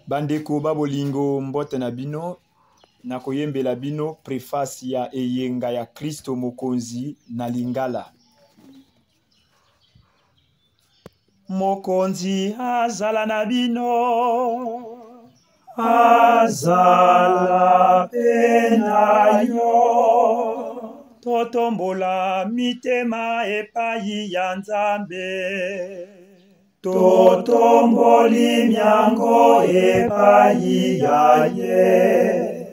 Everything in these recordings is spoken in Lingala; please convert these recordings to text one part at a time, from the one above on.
Bandeko babolingo mbote na bino na koyembela bino preface ya eyenga ya Kristo Mokonzi na Lingala. Mokonzi azala na bino, azala pena yo, totombola mitema epai ya Nzambe. Totomboli miango epai ya ye,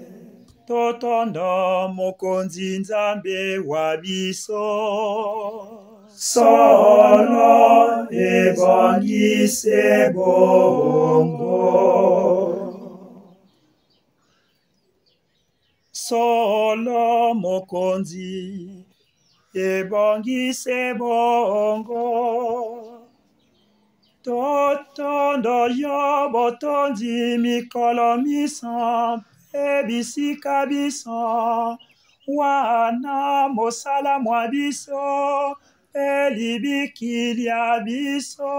totondo Mokonzi Nzambe wa biso, solo ebongise bongo. Solo Mokonzi ebongise bongo. Totondo yo botonzi mikolo miso ebisika biso, wana mosala mwa biso elibikili ya biso.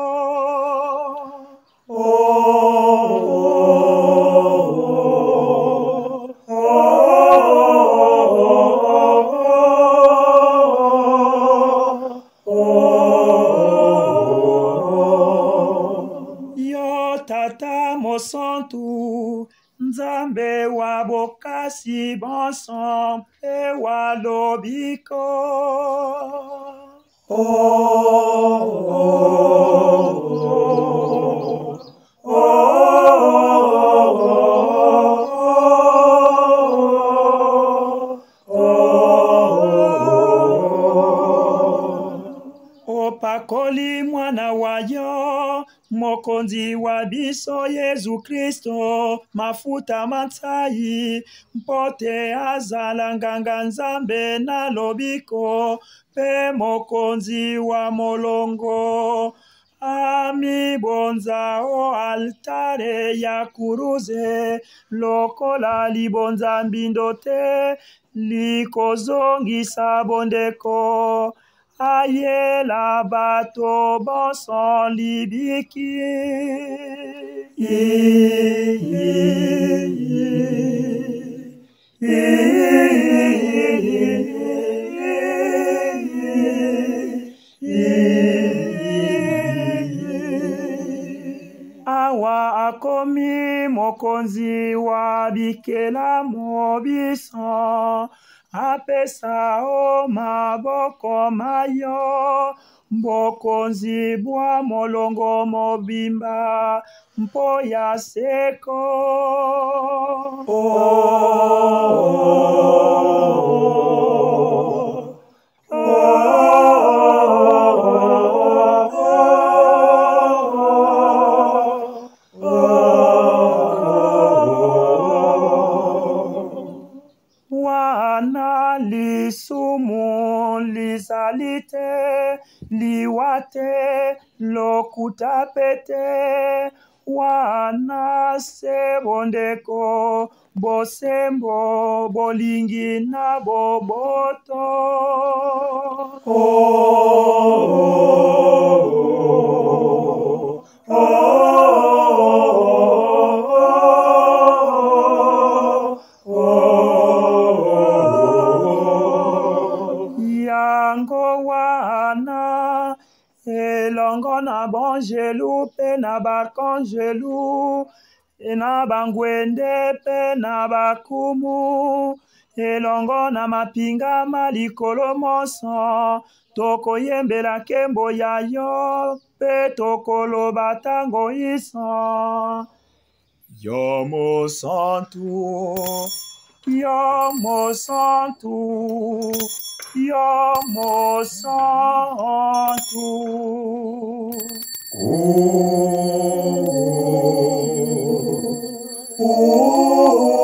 Tata mosantu Nzambe wa bokasi bonson e wa lobiko. Opakoli mwana wayo Mokonzi wa biso Yesu Kristo, mafuta matsai mpote azala nganga Nzambe na lobiko pe Mokonzi wa molongo. Ami bonza o altare ya kuruze, lokola libonza mbindo te likozongisa bondeko. Ayela bato bonson libiki. Awa akomi Mokonzi wa bikela mobiso, apesa o maboko mayo, Mokonzi bwa molongo mobimba mpo ya seko. Wana lisumu lisalite liwate lokuta pete, wana sebondeko bosembo bolingi na boboto. Yango wana elongo na bangelu pe na bakangelu, na bangwende pe na bakumu, elongo na mapinga malikolo moso, tokoyembela kembo ya yo pe tokoloba tango iso. Yo mosantu, yo mosantu, yo mosantu. Oh, oh, oh.